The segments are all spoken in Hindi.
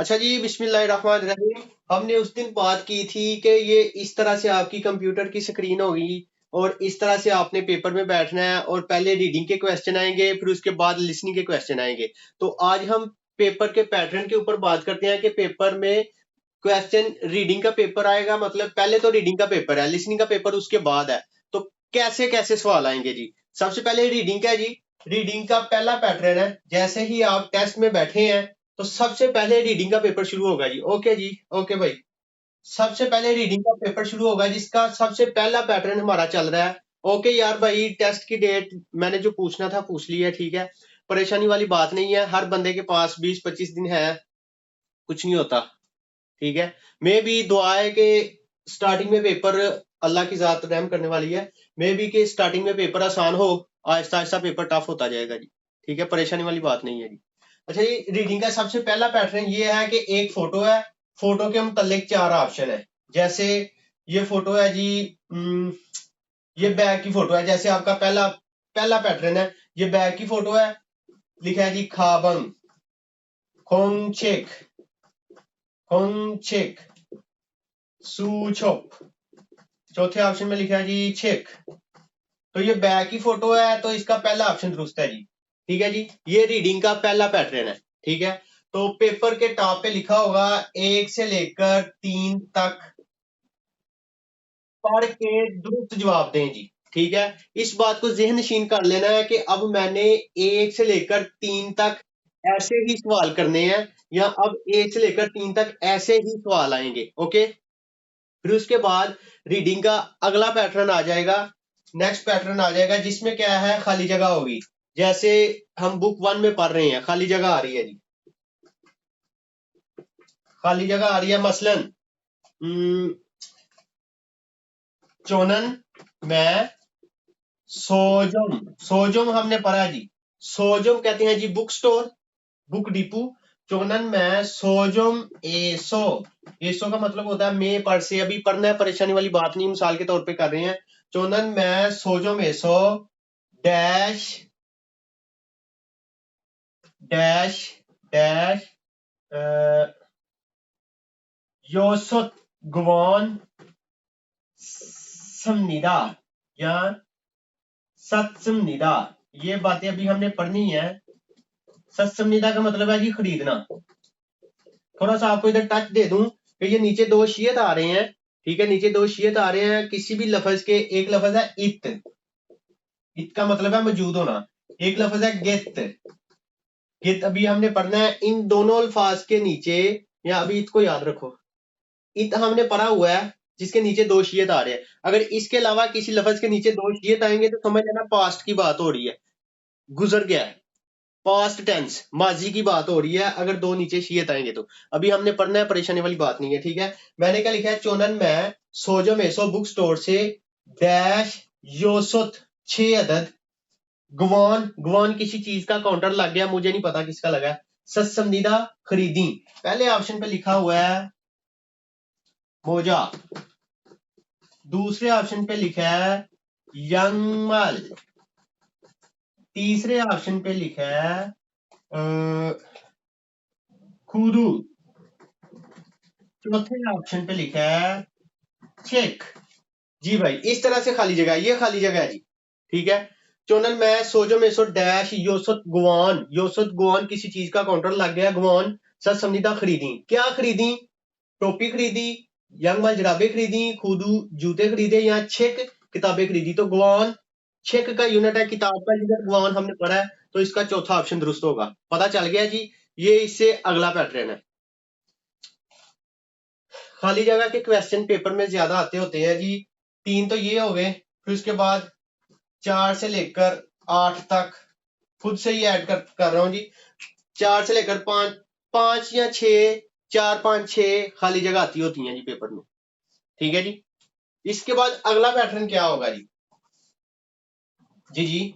अच्छा जी, बिस्मिल्लाहिर्रहमानिर्रहीम। हमने उस दिन बात की थी कि ये इस तरह से आपकी कंप्यूटर की स्क्रीन होगी और इस तरह से आपने पेपर में बैठना है और पहले रीडिंग के क्वेश्चन आएंगे, फिर उसके बाद लिसनिंग के क्वेश्चन आएंगे। तो आज हम पेपर के पैटर्न के ऊपर बात करते हैं कि पेपर में क्वेश्चन रीडिंग का पेपर आएगा, मतलब पहले तो रीडिंग का पेपर है, लिसनिंग का पेपर उसके बाद है। तो कैसे कैसे सवाल आएंगे जी। सबसे पहले रीडिंग का है जी। रीडिंग का पहला पैटर्न है, जैसे ही आप टेस्ट में बैठे हैं तो सबसे पहले रीडिंग का पेपर शुरू होगा जी। ओके जी, ओके भाई। सबसे पहले रीडिंग का पेपर शुरू होगा जिसका सबसे पहला पैटर्न हमारा चल रहा है। ओके यार भाई, टेस्ट की डेट मैंने जो पूछना था पूछ लिया, ठीक है। परेशानी वाली बात नहीं है, हर बंदे के पास 20-25 दिन है, कुछ नहीं होता, ठीक है। मे भी दुआ है कि स्टार्टिंग में पेपर, अल्लाह की जात रहम करने वाली है, मे भी कि स्टार्टिंग में पेपर आसान हो, आहिस्ता आहिस्ता पेपर टफ होता जाएगा जी, ठीक है। परेशानी वाली बात नहीं है जी। अच्छा जी, रीडिंग का सबसे पहला पैटर्न ये है कि एक फोटो है, फोटो के मुतालिक 4 ऑप्शन है। जैसे ये फोटो है जी, ये बैग की फोटो है। जैसे आपका पहला पहला पैटर्न है, ये बैग की फोटो है, लिखा है जी खाबंग खोंगचेक खोंगचेक सूचोप। चौथे ऑप्शन में लिखा है जी चेक। तो ये बैग की फोटो है, तो इसका पहला ऑप्शन दुरुस्त है जी, ठीक है जी। ये रीडिंग का पहला पैटर्न है, ठीक है। तो पेपर के टॉप पे लिखा होगा 1 से लेकर 3 तक पढ़ के दुरुस्त जवाब दें जी, ठीक है। इस बात को ज़हन नशीन कर लेना है कि अब मैंने 1 से लेकर 3 तक ऐसे ही सवाल करने हैं, या अब 1 से लेकर 3 तक ऐसे ही सवाल आएंगे। ओके। फिर उसके बाद रीडिंग का अगला पैटर्न आ जाएगा, नेक्स्ट पैटर्न आ जाएगा, जिसमें क्या है, खाली जगह होगी। जैसे हम बुक 1 में पढ़ रहे हैं, खाली जगह आ रही है जी, खाली जगह आ रही है। मसलन चोनन मैं सोजम, सोजम हमने पढ़ा जी। सोजम कहते हैं जी बुक स्टोर, बुक डिपो। चोनन में सोजम एसो, एसो का मतलब होता है मैं पढ़ से, अभी पढ़ना है, परेशानी वाली बात नहीं, मिसाल के तौर पे कर रहे हैं। चोनन में सोजम एसो डैश डैश डैश योसुत गुवान समनिदा या सत्समनिदा, ये बातें अभी हमने पढ़नी है। सत्समनिदा का मतलब है जी खरीदना। थोड़ा सा आपको इधर टच दे दूं कि ये नीचे 2 शियत आ रहे हैं, ठीक है। नीचे 2 शियत आ रहे हैं किसी भी लफज के। एक लफज है इत, इत का मतलब है मौजूद होना। एक लफज है गेत, गेत अभी हमने पढ़ना है। इन दोनों अल्फाज के नीचे, या अभी इत को याद रखो, इत हमने पढ़ा हुआ है जिसके नीचे 2 शियत आ रहे हैं। अगर इसके अलावा किसी लफज के नीचे 2 शियत आएंगे तो समझ लेना पास्ट की बात हो रही है, गुजर गया है, पास्ट टेंस, माजी की बात हो रही है अगर 2 नीचे शियत आएंगे तो। अभी हमने पढ़ना है, परेशानी वाली बात नहीं है, ठीक है। मैंने क्या लिखा है, चोनन में सोजो मेसो बुक स्टोर से डैश योसुत 6 अदद गुवान, गुवान किसी चीज का काउंटर लग गया, मुझे नहीं पता किसका लगा। सत्समदीदा खरीदी, पहले ऑप्शन पे लिखा हुआ है मोजा, दूसरे ऑप्शन पे लिखा है यंगमल, तीसरे ऑप्शन पे लिखा है खुदू, चौथे ऑप्शन पे लिखा है चेक। जी भाई, इस तरह से खाली जगह, ये खाली जगह है जी, ठीक है। चोनल में सोजो में सो डैश योसुत गुवान, योसुत गुवान किसी चीज का काउंटर लग गया, गुवान सत्समनिदा खरीदी। क्या खरीदी, टोपी खरीदी, यंगमल जराबे खरीदी, खुदू जूते खरीदे, या छेक किताबें खरीदी। तो गुवान छेक का यूनिट है, किताब का यूनिट गुवान हमने पढ़ा है, तो इसका चौथा ऑप्शन दुरुस्त होगा। पता चल गया जी। ये इससे अगला पैटर्न है। खाली जगह के क्वेश्चन पेपर में ज्यादा आते होते हैं जी। 3 तो ये हो गए, फिर उसके बाद 4 से लेकर 8 तक खुद से ही ऐड कर रहा हूं जी। 4 से लेकर 5, 5 या 6, 4 5 6 खाली जगह आती होती हैं जी पेपर में, ठीक है जी। इसके बाद अगला पैटर्न क्या होगा जी। जी जी,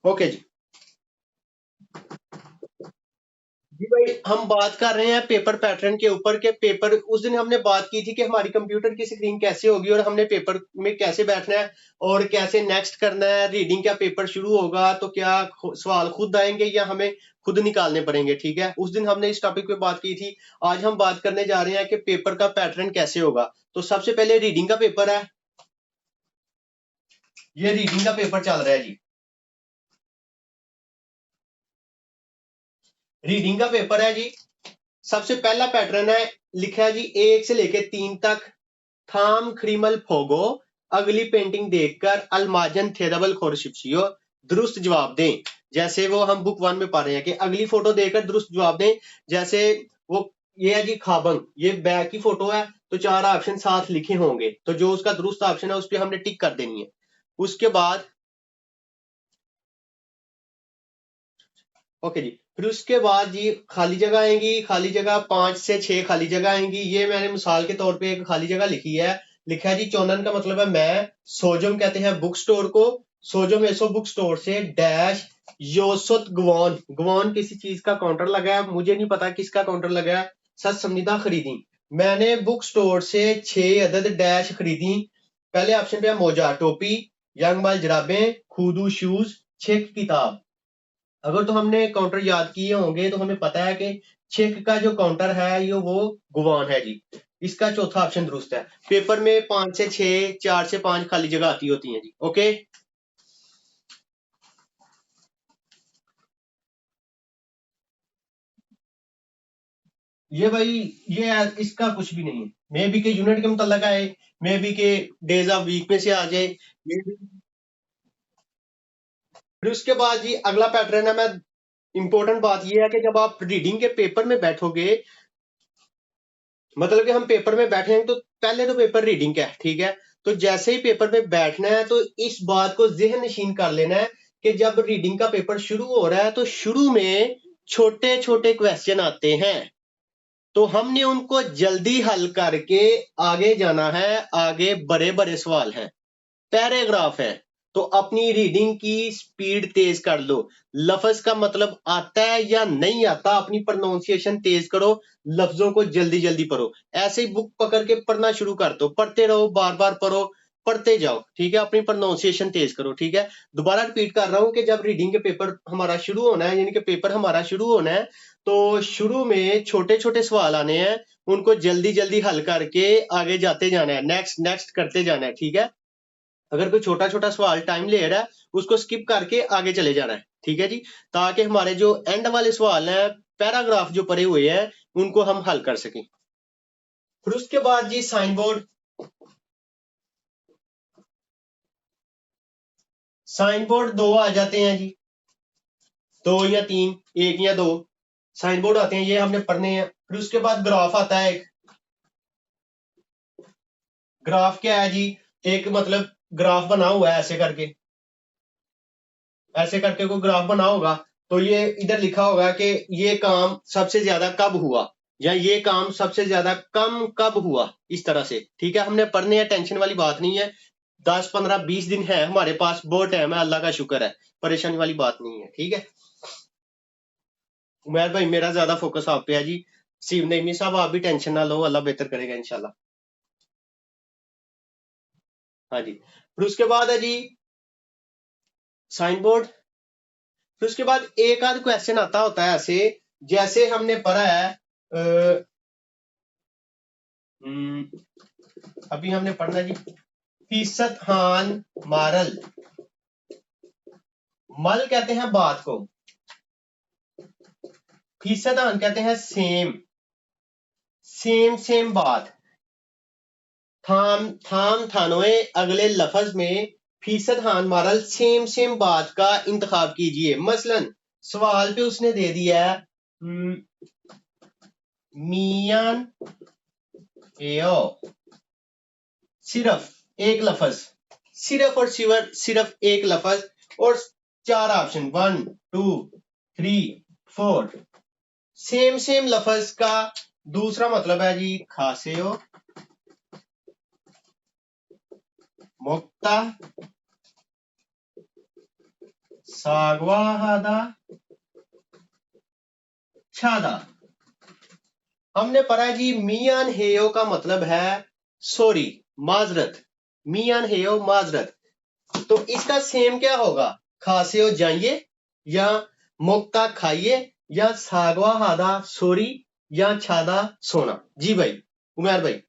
ओके जी। जी भाई, हम बात कर रहे हैं पेपर पैटर्न के ऊपर के पेपर। उस दिन हमने बात की थी कि हमारी कंप्यूटर की स्क्रीन कैसे होगी और हमने पेपर में कैसे बैठना है और कैसे नेक्स्ट करना है। रीडिंग का पेपर शुरू होगा तो क्या सवाल खुद आएंगे या हमें खुद निकालने पड़ेंगे, ठीक है। उस दिन हमने इस टॉपिक पे बात की थी। आज हम बात करने जा रहे हैं कि पेपर का पैटर्न कैसे होगा। तो सबसे पहले रीडिंग का पेपर है। ये रीडिंग का पेपर चल रहा है जी। रीडिंग का पेपर है जी। सबसे पहला पैटर्न है, लिखा है जी 1 से लेके 3 तक। थाम खरीमल फोगो, अगली पेंटिंग देखकर अलमाजन थेरबल खोरशिप्सियो, दुरुस्त जवाब दें। जैसे वो हम बुक 1 में पढ़ रहे हैं कि अगली फोटो देखकर दुरुस्त जवाब दें। जैसे वो ये है जी खाबंग, ये बैग की फोटो है तो 4 ऑप्शन साथ लिखे होंगे, तो जो उसका दुरुस्त ऑप्शन है उस पर हमने टिक कर देनी है। उसके बाद ओके जी, फिर उसके बाद जी खाली जगह आएंगी। खाली जगह 5 से 6 खाली जगह आएंगी। ये मैंने मिसाल के तौर पे एक खाली जगह लिखी है। लिखा है जी चोनन का मतलब है मैं। सोजम कहते हैं बुक स्टोर को। सोजम एसो बुक स्टोर से डैश योसुत गवान। गवान किसी चीज का काउंटर लगा है, मुझे नहीं पता किसका काउंटर लगा है। सच समझिदा खरीदी। मैंने बुक स्टोर से 6 अदद डैश खरीदी। पहले ऑप्शन पे है मोजा टोपी, यंग बाल जराबें, खुदू शूज, 6 किताब। अगर तो हमने काउंटर याद किए होंगे तो हमें पता है कि चेक का जो काउंटर है ये वो गुवान है जी। इसका चौथा ऑप्शन दुरुस्त है। पेपर में 5 से 6, 4 से 5 खाली जगह आती होती है जी। ओके, ये भाई ये इसका कुछ भी नहीं है। मे बी के यूनिट के मुतल्लक आए, मे बी के डेज ऑफ वीक में से आ जाए। फिर उसके बाद जी अगला पैटर्न है। मैं इंपॉर्टेंट बात ये है कि जब आप रीडिंग के पेपर में बैठोगे, मतलब कि हम पेपर में बैठे हैं तो पहले तो पेपर रीडिंग का है, ठीक है। तो जैसे ही पेपर में बैठना है तो इस बात को जहन नशीन कर लेना है कि जब रीडिंग का पेपर शुरू हो रहा है तो शुरू में छोटे छोटे क्वेश्चन आते हैं, तो हमने उनको जल्दी हल करके आगे जाना है। आगे बड़े बड़े सवाल हैं, पैराग्राफ है, तो अपनी रीडिंग की स्पीड तेज कर लो। लफ्ज का मतलब आता है या नहीं आता, अपनी प्रोनाउंसिएशन तेज करो। लफ्जों को जल्दी जल्दी पढ़ो। ऐसे ही बुक पकड़ के पढ़ना शुरू कर दो, पढ़ते रहो, बार बार पढ़ो, पढ़ते जाओ, ठीक है। अपनी प्रोनाउंसिएशन तेज करो, ठीक है। दोबारा रिपीट कर रहा हूं कि जब रीडिंग के पेपर हमारा शुरू होना है, यानी कि पेपर हमारा शुरू होना है, तो शुरू में छोटे छोटे सवाल आने हैं, उनको जल्दी जल्दी हल करके आगे जाते जाना है, नेक्स्ट नेक्स्ट करते जाना है, ठीक है। अगर कोई छोटा छोटा सवाल टाइम ले रहा है उसको स्किप करके आगे चले जाना है, ठीक है जी। ताकि हमारे जो एंड वाले सवाल हैं, पैराग्राफ जो पड़े हुए हैं, उनको हम हल कर सकें। फिर उसके बाद जी साइन बोर्ड। साइन बोर्ड 2 आ जाते हैं जी, 2 या 3, 1 या 2 साइन बोर्ड आते हैं, ये हमने पढ़ने हैं। फिर उसके बाद ग्राफ आता है एक। ग्राफ क्या है जी? एक मतलब ग्राफ बना हुआ है ऐसे करके, ऐसे करके कोई ग्राफ बना होगा, तो ये इधर लिखा होगा कि ये काम सबसे ज्यादा कब हुआ या ये काम सबसे ज्यादा कम कब हुआ, इस तरह से, ठीक है। हमने पढ़ने हैं, टेंशन वाली बात नहीं है। 10 15 20 दिन है हमारे पास, बहुत टाइम है, अल्लाह का शुक्र है, परेशानी वाली बात नहीं है, ठीक है। उमैर भाई मेरा ज्यादा फोकस आप पे है जी। सीव नईमी साहब आप भी टेंशन ना लो, अल्लाह बेहतर करेगा इंशाल्लाह। हाँ जी, फिर उसके बाद है जी साइन बोर्ड। फिर उसके बाद एक आध क्वेश्चन आता होता है ऐसे, जैसे हमने पढ़ा है अभी हमने पढ़ना जी फीसद हान मारल। मल कहते हैं बात को, फीसद हान कहते हैं सेम, सेम सेम बात। थाम थाम थानोए अगले लफ्ज में फीसद हान मारल सेम सेम बात का इंतखाब कीजिए। मसलन सवाल पे उसने दे दिया है मियान एओ, सिर्फ एक लफ्ज, सिर्फ और सिर्फ एक लफ्ज, और 4 ऑप्शन 1 2 3 4। सेम सेम लफ्ज का दूसरा मतलब है जी खासेओ, मुक्ता, सागवाहादा, छादा। हमने पढ़ा जी मियान हेयो का मतलब है सॉरी, माजरत। मियान हेयो माजरत। तो इसका सेम क्या होगा? खासे हो जाइए, या मुक्ता खाइए, या सागवा हादा सॉरी, या छादा सोना। जी भाई उमर भाई,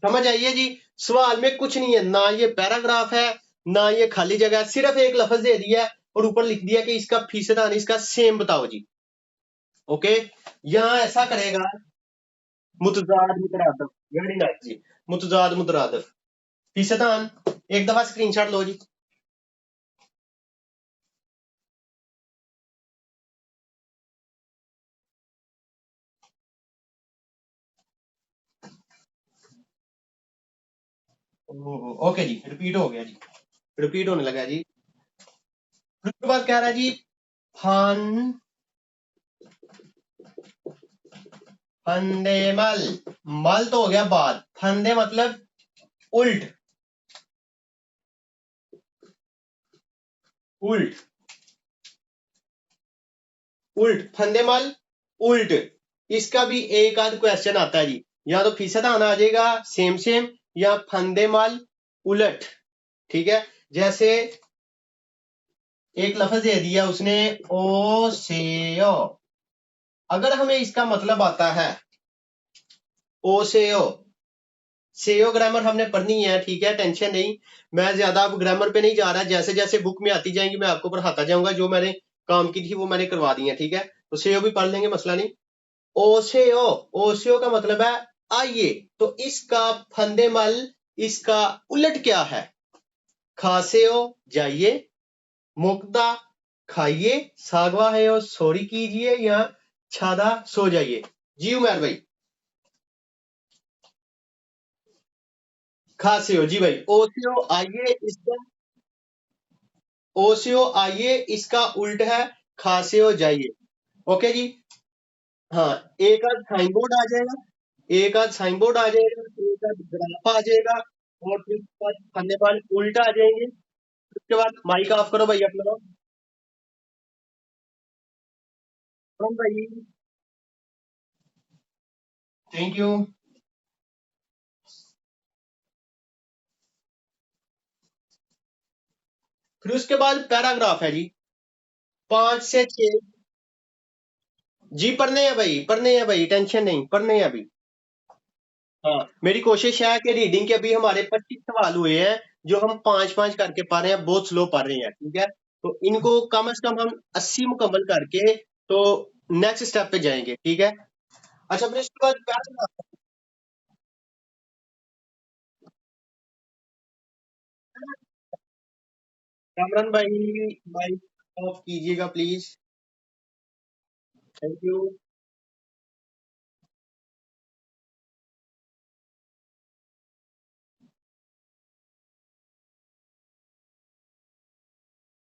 समझ आइए जी। सवाल में कुछ नहीं है, ना ये पैराग्राफ है ना ये खाली जगह है, सिर्फ एक लफ्ज दे दिया है और ऊपर लिख दिया कि इसका फीसदान इसका सेम बताओ जी। ओके, यहां ऐसा करेगा मुतजाद मुतरादफ। वेरी नाइस जी, मुतजाद मुतरादफ। फीसदान एक दफा स्क्रीनशॉट लो जी। ओके जी, रिपीट हो गया जी, रिपीट होने लगा जी। उसके बाद कह रहा है जी फन फंदे मल। मल तो हो गया बाद, फंदे मतलब उल्ट, उल्ट, उल्ट, फंदे मल उल्ट। इसका भी एक आध क्वेश्चन आता है जी, या तो फीसद आना आ जाएगा सेम सेम, या फंदे मल उलट। ठीक है, जैसे एक लफ्ज दे दिया उसने ओ से ओ, अगर हमें इसका मतलब आता है ओ से ओ, सेओ ग्रामर हमने पढ़नी है, ठीक है, टेंशन नहीं। मैं ज्यादा अब ग्रामर पे नहीं जा रहा, जैसे जैसे बुक में आती जाएंगी मैं आपको पढ़ाता जाऊंगा, जो मैंने काम की थी वो मैंने करवा दी है, ठीक है। तो सेओ भी पढ़ लेंगे, मसला नहीं। ओसेओ, ओसेओ का मतलब है आइए, तो इसका फंदेमल, इसका उलट क्या है? खासेओ जाइए, मुक्ता खाइए, सागवा है और सॉरी कीजिए, या छादा सो जाइए। जी उमर भाई, खासेओ जी भाई। ओसेओ आइए, इसका ओसेओ आइए इसका उल्ट है खासेओ जाइए। ओके जी। हाँ, एक आध साइन बोर्ड आ जाएगा, एक आध साइन बोर्ड आ जाएगा, एक आध ग्राफ आ जाएगा, और फिर उसके बाद खाने वाले उल्टा आ जाएंगे। उसके बाद माइक ऑफ करो भाई अपना, भाई। Thank you. फिर उसके बाद पैराग्राफ है जी, 5 से 6। जी पढ़ने हैं भाई, पढ़ने हैं भाई, टेंशन नहीं, पढ़ने हैं अभी। हाँ, मेरी कोशिश है कि रीडिंग के अभी हमारे 25 सवाल हुए हैं, जो हम 5-5 करके पढ़ रहे हैं, बहुत स्लो पढ़ रहे हैं, ठीक है। तो इनको कम से कम हम 80 मुकम्मल करके तो नेक्स्ट स्टेप पे जाएंगे, ठीक है। अच्छा, फिर इसके बाद पैराग्राफ, कामरान भाई माइक ऑफ कीजिएगा please. Thank you.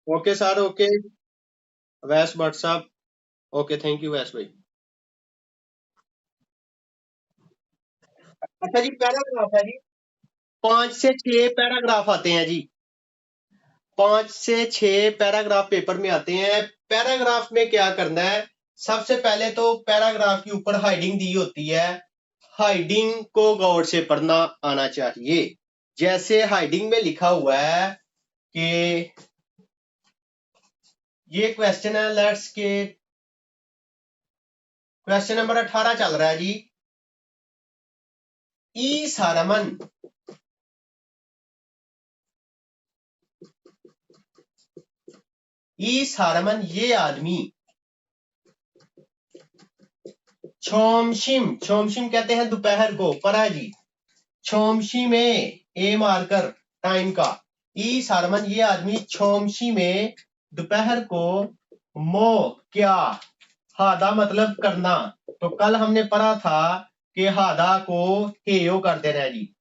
Okay sir, okay. वैस भट्ट साहब, ओके, थैंक यू वैस भाई। अच्छा जी, पैराग्राफ है जी, 5 से 6 पैराग्राफ आते हैं जी, 5 से 6 पैराग्राफ पेपर में आते हैं। पैराग्राफ में क्या करना है? सबसे पहले तो पैराग्राफ के ऊपर हाइडिंग दी होती है, हाइडिंग को गौर से पढ़ना आना चाहिए। जैसे हाइडिंग में लिखा हुआ है कि ये क्वेश्चन है, लेट्स के क्वेश्चन नंबर 18 चल रहा है जी। ई सारमन, ई सारमन ये आदमी, छोमशिम, छोमशिम कहते हैं दोपहर को, परा जी। छोमशी में ए मारकर टाइम का, ई सारमन ये आदमी छोमशी में दोपहर को, मो क्या, हादा मतलब करना। तो कल हमने पढ़ा था कि हादा को हेयो कर देना है जी।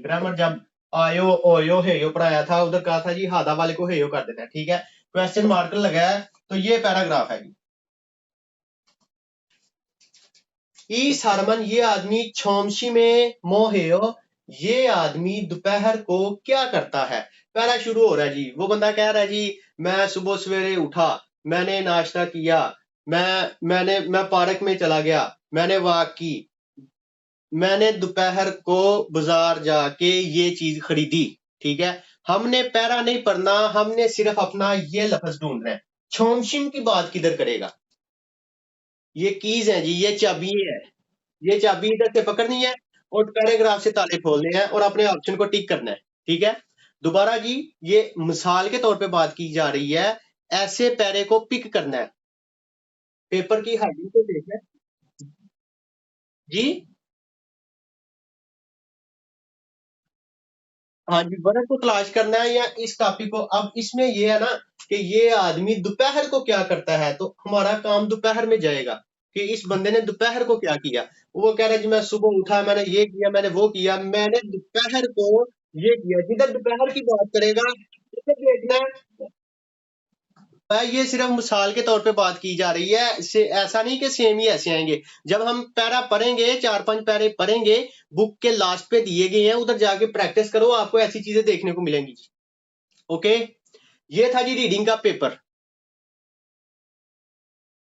ग्रामर जब आयो ओयो हेयो पढ़ाया था, उधर कहा था जी हादा वाले को हेयो कर देना है, ठीक है। क्वेश्चन मार्कर लगा है, तो ये पैराग्राफ है जी। ई सारमन ये आदमी छोमशी में मोहेयो, ये आदमी दोपहर को क्या करता है। पहला शुरू हो रहा है जी, वो बंदा कह रहा है जी मैं सुबह सवेरे उठा, मैंने नाश्ता किया, मैं पार्क में चला गया, मैंने वॉक की, मैंने दोपहर को बाजार जाके ये चीज खरीदी। ठीक है, हमने पैरा नहीं पढ़ना, हमने सिर्फ अपना ये लफ्ज ढूंढना है। छोमशिम की बात किधर करेगा? ये कीज है जी, ये चाबी है। ये चाबी इधर से पकड़नी है और पैराग्राफ से ताले खोलने हैं और अपने ऑप्शन को टिक करना है। ठीक है, दोबारा जी, ये मिसाल के तौर पे बात की जा रही है, ऐसे पैरे को पिक करना है। पेपर की हेडिंग को देखना है जी। हाँ जी, वर्ड को तलाश करना है या इस टॉपिक को। अब इसमें ये है ना कि ये आदमी दोपहर को क्या करता है, तो हमारा काम दोपहर में जाएगा कि इस बंदे ने दोपहर को क्या किया। वो कह रहा है जी मैं सुबह उठा, मैंने ये किया, मैंने वो किया, मैंने दोपहर को ये किया। जिधर दोपहर की बात करेगा उसे देखना है। ये सिर्फ मिसाल के तौर पे बात की जा रही है, ऐसा नहीं कि सेम ही ऐसे आएंगे। जब हम पैरा पढ़ेंगे, 4-5 पैरे पढ़ेंगे, बुक के लास्ट पे दिए गए हैं, उधर जाके प्रैक्टिस करो, आपको ऐसी चीजें देखने को मिलेंगी। ओके, ये था जी रीडिंग का पेपर।